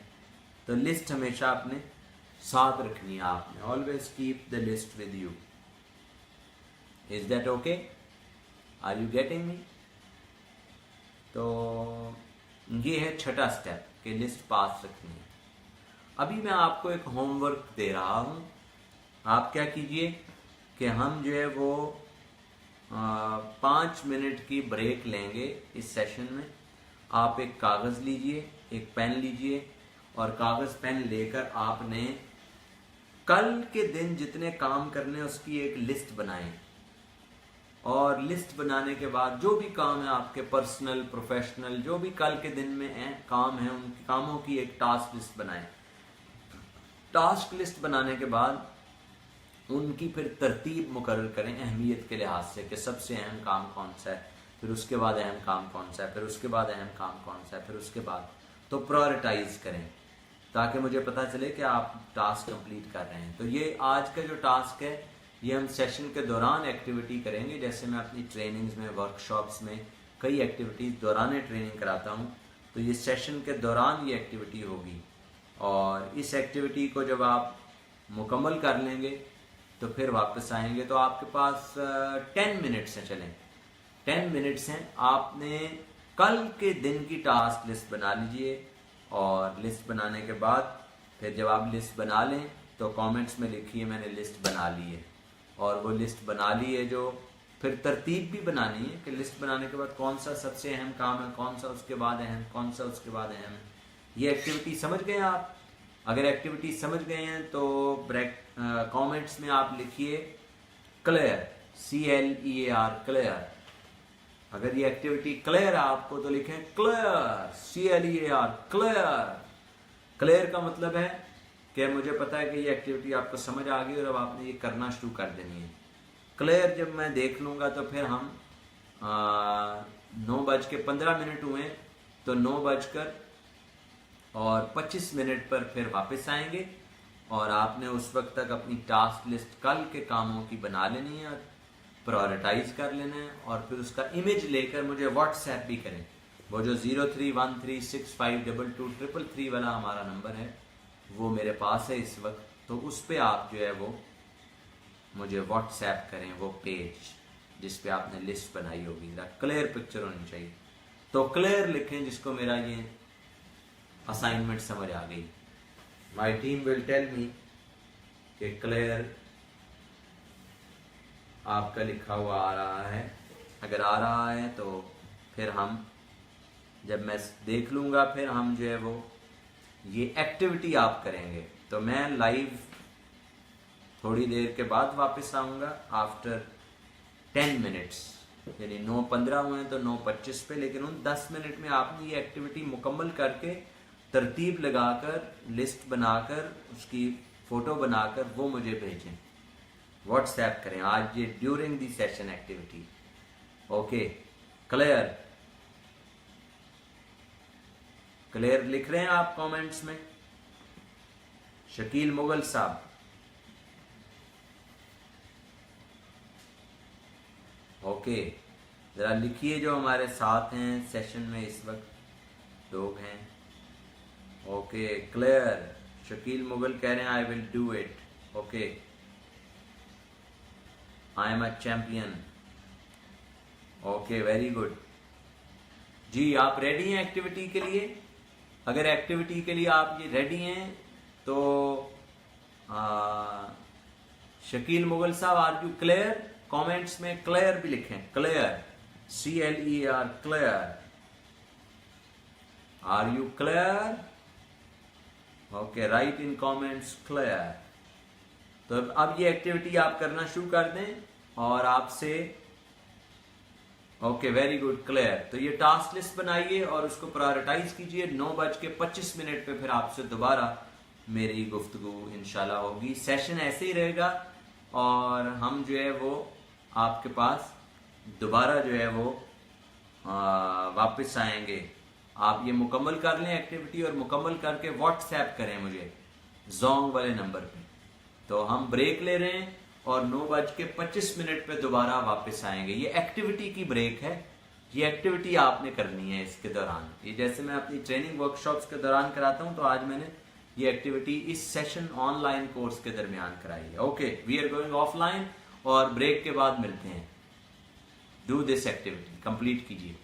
तो लिस्ट हमेशा आपने साथ रखनी है आपने। Always keep the list with you. Is that okay? Are you getting me? तो ये है छठा स्टेप कि लिस्ट पास रखनी है। अभी मैं आपको एक होमवर्क दे रहा हूं। आप क्या कीजिए कि हम जो है वो 5 मिनट की ब्रेक लेंगे इस सेशन में। आप एक कागज लीजिए, एक पेन लीजिए, और कागज पेन लेकर आपने कल के दिन जितने काम करने उसकी एक लिस्ट बनाएं। और लिस्ट बनाने के बाद जो भी काम है आपके पर्सनल प्रोफेशनल, जो भी कल के दिन में है काम है, उन कामों की एक टास्क लिस्ट बनाएं। टास्क लिस्ट बनाने के बाद उनकी फिर तरतीब मुकर्रर करें अहमियत के लिहाज से कि सबसे अहम काम कौन सा है, फिर उसके बाद अहम काम कौन सा है, फिर उसके बाद अहम काम कौन सा है, फिर उसके बाद, तो प्रायोरिटाइज करें ताकि मुझे पता चले कि आप टास्क कंप्लीट कर रहे हैं। तो ये आज का जो टास्क है ये हम सेशन के दौरान एक्टिविटी करेंगे। जैसे मैं अपनी ट्रेनिंग्स में, वर्कशॉप्स में कई एक्टिविटीज़ दौरान ट्रेनिंग कराता हूँ, तो ये सेशन के दौरान ये एक्टिविटी होगी। और इस एक्टिविटी को जब आप मुकम्मल कर लेंगे तो फिर वापस आएंगे। तो आपके पास 10 मिनट्स हैं। चलें 10 मिनट्स हैं। आपने कल के दिन की टास्क लिस्ट बना लीजिए और लिस्ट बनाने के बाद फिर जब आप लिस्ट बना लें तो कमेंट्स में लिखिए मैंने लिस्ट बना ली है। और वो लिस्ट बना ली है जो फिर तरतीब भी बनानी है कि लिस्ट बनाने के बाद कौन सा सबसे अहम काम है, कौन सा उसके बाद अहम, कौन सा उसके बाद अहम है। ये एक्टिविटी समझ गए आप? अगर एक्टिविटी समझ गए हैं तो कमेंट्स में आप लिखिए क्लियर, CLEAR, क्लियर। अगर ये एक्टिविटी क्लियर है आपको तो लिखें क्लियर, CLEAR, क्लियर। क्लियर का मतलब है कि मुझे पता है कि ये एक्टिविटी आपको समझ आ गई और अब आपने ये करना शुरू कर देनी है। क्लियर जब मैं देख लूँगा तो फिर हम 9:15 हुए तो 9:25 पर फिर वापस आएंगे और आपने उस वक्त तक अपनी टास्क लिस्ट कल के कामों की बना लेनी है, प्रायोरिटाइज कर लेना है और फिर उसका इमेज लेकर मुझे व्हाट्सएप भी करें। वो जो 0313652233 वाला हमारा नंबर है वो मेरे पास है इस वक्त, तो उस पर आप जो है वो मुझे व्हाट्सएप करें वो पेज जिस पे आपने लिस्ट बनाई होगी। क्लियर पिक्चर होनी चाहिए। तो क्लियर लिखें जिसको मेरा ये असाइनमेंट समझ आ गई। My team will tell me कि क्लियर आपका लिखा हुआ आ रहा है। अगर आ रहा है तो फिर हम जब मैं देख लूँगा फिर हम जो है वो ये एक्टिविटी आप करेंगे। तो मैं लाइव थोड़ी देर के बाद वापस आऊँगा आफ्टर 10 मिनट्स, यानी 9:15 हुए तो 9:25 पे। लेकिन उन 10 मिनट में आपने ये एक्टिविटी मुकम्मल करके तरतीब लगाकर लिस्ट बनाकर उसकी फ़ोटो बनाकर वो मुझे भेजें, व्हाट्सएप करें आज ये during the session activity. Okay clear? Clear लिख रहे हैं आप कमेंट्स में? शकील मुगल साहब, ओके जरा लिखिए जो हमारे साथ हैं सेशन में इस वक्त लोग हैं। Okay clear. शकील मुगल कह रहे हैं I will do it. Okay I am a champion. Okay very good जी। आप रेडी हैं एक्टिविटी के लिए? अगर एक्टिविटी के लिए आप ये रेडी हैं तो शकील मुगल साहब आर यू क्लियर? कमेंट्स में क्लियर भी लिखें, clear, CLER, clear. Are you clear? Okay write in comments clear. तो अब ये एक्टिविटी आप करना शुरू कर दें और आपसे ओके वेरी गुड क्लियर। तो ये टास्क लिस्ट बनाइए और उसको प्रायोरिटाइज कीजिए। 9:25 पे फिर आपसे दोबारा मेरी गुफ्तगू इंशाल्लाह होगी। सेशन ऐसे ही रहेगा और हम जो है वो आपके पास दोबारा जो है वो वापस आएंगे। आप ये मुकम्मल कर लें एक्टिविटी और मुकम्मल करके व्हाट्सएप करें मुझे जोंग वाले नंबर पे। तो हम ब्रेक ले रहे हैं और 9:25 पे दोबारा वापस आएंगे। ये एक्टिविटी की ब्रेक है, ये एक्टिविटी आपने करनी है इसके दौरान। ये जैसे मैं अपनी ट्रेनिंग वर्कशॉप्स के दौरान कराता हूं तो आज मैंने ये एक्टिविटी इस सेशन ऑनलाइन कोर्स के दरमियान कराई है। Okay we are going offline और ब्रेक के बाद मिलते हैं। डू दिस एक्टिविटी, कंप्लीट कीजिए।